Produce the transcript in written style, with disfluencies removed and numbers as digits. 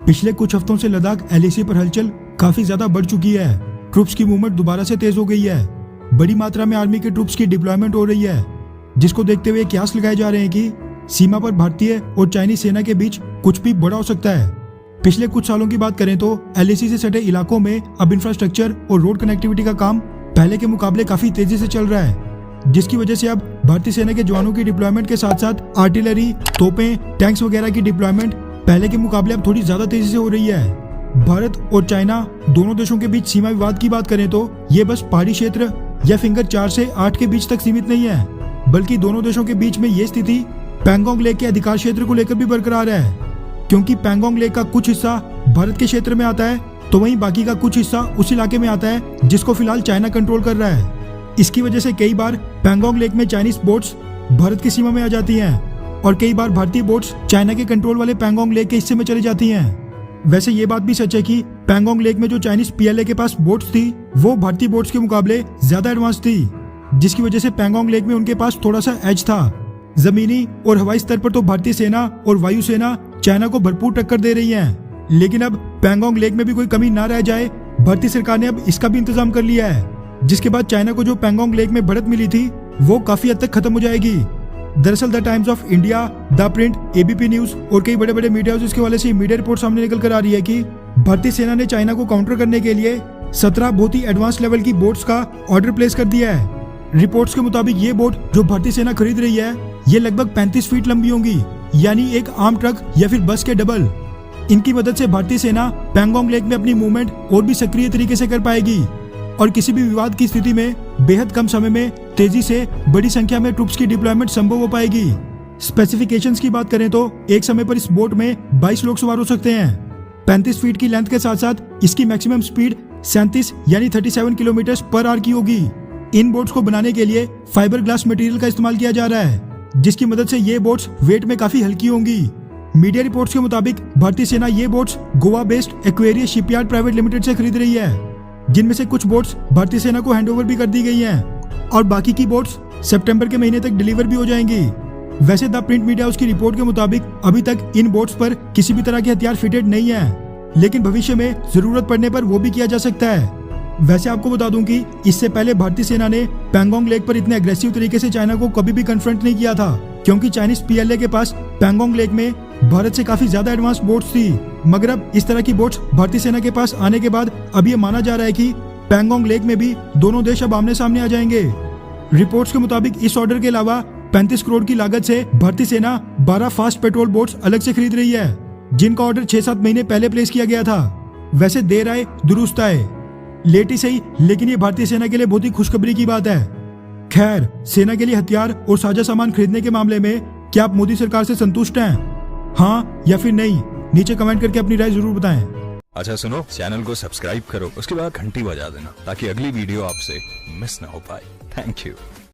पिछले कुछ हफ्तों से लद्दाख LAC पर हलचल काफी ज्यादा बढ़ चुकी है। ट्रूप्स की मूवमेंट दोबारा से तेज हो गई है। बड़ी मात्रा में आर्मी के ट्रूप्स की डिप्लॉयमेंट हो रही है, जिसको देखते हुए कयास लगाए जा रहे हैं कि सीमा पर भारतीय और चाइनीज सेना के बीच कुछ भी बड़ा हो सकता है। पिछले कुछ सालों की बात करें तो LAC से सटे इलाकों में अब इंफ्रास्ट्रक्चर और रोड कनेक्टिविटी का काम पहले के मुकाबले काफी तेजी से चल रहा है, जिसकी वजह से अब भारतीय सेना के जवानों की डिप्लॉयमेंट के साथ साथ आर्टिलरी, तोपें, टैंक्स वगैरह की डिप्लॉयमेंट पहले के मुकाबले अब थोड़ी ज्यादा तेजी से हो रही है। भारत और चाइना दोनों देशों के बीच सीमा विवाद की बात करें तो ये बस पहाड़ी क्षेत्र या फिंगर 4 से 8 के बीच तक सीमित नहीं है, बल्कि दोनों देशों के बीच में ये स्थिति पैंगोंग लेक के अधिकार क्षेत्र को लेकर भी बरकरार है, क्योंकि पैंगोंग लेक का कुछ हिस्सा भारत के क्षेत्र में आता है तो वहीं बाकी का कुछ हिस्सा उस इलाके में आता है जिसको फिलहाल चाइना कंट्रोल कर रहा है। इसकी वजह से कई बार पैंगोंग लेक में चाइनीज बोट्स भारत की सीमा में आ जाती हैं और कई बार भारतीय बोट्स चाइना के कंट्रोल वाले पैंगोंग लेक के हिस्से में चली जाती हैं। वैसे ये बात भी सच है कि पैंगोंग लेक में जो चाइनीज PLA के पास बोट्स थी वो भारतीय बोट्स के मुकाबले ज्यादा एडवांस थी, जिसकी वजह से पैंगोंग लेक में उनके पास थोड़ा सा एज था। जमीनी और हवाई स्तर पर तो भारतीय सेना और वायुसेना चाइना को भरपूर टक्कर दे रही है, लेकिन अब पैंगोंग लेक में भी कोई कमी ना रह जाए, भारतीय सरकार ने अब इसका भी इंतजाम कर लिया है, जिसके बाद चाइना को जो पैंगोंग लेक में बढ़त मिली थी वो काफी हद तक खत्म हो जाएगी। दरअसल the times of India, the print, ABP news और कई बड़े बड़े मीडिया हाउस के वाले से मीडिया रिपोर्ट सामने निकल कर आ रही है कि भारतीय सेना ने चाइना को काउंटर करने के लिए 17 बहुत ही एडवांस लेवल की बोट्स का ऑर्डर प्लेस कर दिया है। रिपोर्ट्स के मुताबिक ये बोट जो भारतीय सेना खरीद रही है ये लगभग 35 फीट लंबी होंगी, यानी एक आम ट्रक या फिर बस के डबल। इनकी मदद से भारतीय सेना पैंगोंग लेक में अपनी मूवमेंट और भी सक्रिय तरीके से कर पाएगी और किसी भी विवाद की स्थिति में बेहद कम समय में तेजी से बड़ी संख्या में ट्रूप्स की डिप्लॉयमेंट संभव हो पाएगी। स्पेसिफिकेशंस की बात करें तो एक समय पर इस बोट में 22 लोग सवार हो सकते हैं। 35 फीट की लेंथ के साथ साथ इसकी मैक्सिमम स्पीड 37 यानी 37 किलोमीटर पर आवर की होगी। इन बोट्स को बनाने के लिए फाइबर ग्लास मटेरियल का इस्तेमाल किया जा रहा है, जिसकी मदद से ये बोट्स वेट में काफी हल्की होंगी। मीडिया रिपोर्ट्स के मुताबिक भारतीय सेना ये boats Goa based Aquarius shipyard private limited से खरीद रही है, जिनमें से कुछ बोट्स भारतीय सेना को हैंडओवर भी कर दी गई हैं और बाकी की बोट्स सितंबर के महीने तक डिलीवर भी हो जाएंगी। वैसे द प्रिंट मीडिया हाउस की रिपोर्ट के मुताबिक अभी तक इन बोट्स पर किसी भी तरह के हथियार फिटेड नहीं है, लेकिन भविष्य में जरूरत पड़ने पर वो भी किया जा सकता है। वैसे आपको बता दूं कि इससे पहले भारतीय सेना ने पैंगोंग लेक पर इतने अग्रेसिव तरीके से चाइना को कभी भी कन्फ्रंट नहीं किया था, क्योंकि चाइनीज PLA के पास पैंगोंग लेक में भारत से काफी ज्यादा एडवांस बोट्स थी। मगर अब इस तरह की बोट्स भारतीय सेना के पास आने के बाद अब ये माना जा रहा है कि पैंगोंग लेक में भी दोनों देश अब आमने सामने आ जाएंगे। रिपोर्ट्स के मुताबिक इस ऑर्डर के अलावा 35 करोड़ की लागत से भारतीय सेना 12 फास्ट पेट्रोल बोट्स अलग से खरीद रही है, जिनका ऑर्डर 6-7 महीने पहले प्लेस किया गया था। वैसे देर आए दुरुस्त आए, लेट ही सही, लेकिन ये भारतीय सेना के लिए बहुत ही खुशखबरी की बात है। खैर, सेना के लिए हथियार और साझा सामान खरीदने के मामले में क्या आप मोदी सरकार से संतुष्ट हैं? हाँ या फिर नहीं? नीचे कमेंट करके अपनी राय जरूर बताएं। अच्छा सुनो, चैनल को सब्सक्राइब करो, उसके बाद घंटी बजा देना ताकि अगली वीडियो आपसे मिस ना हो पाए। Thank you.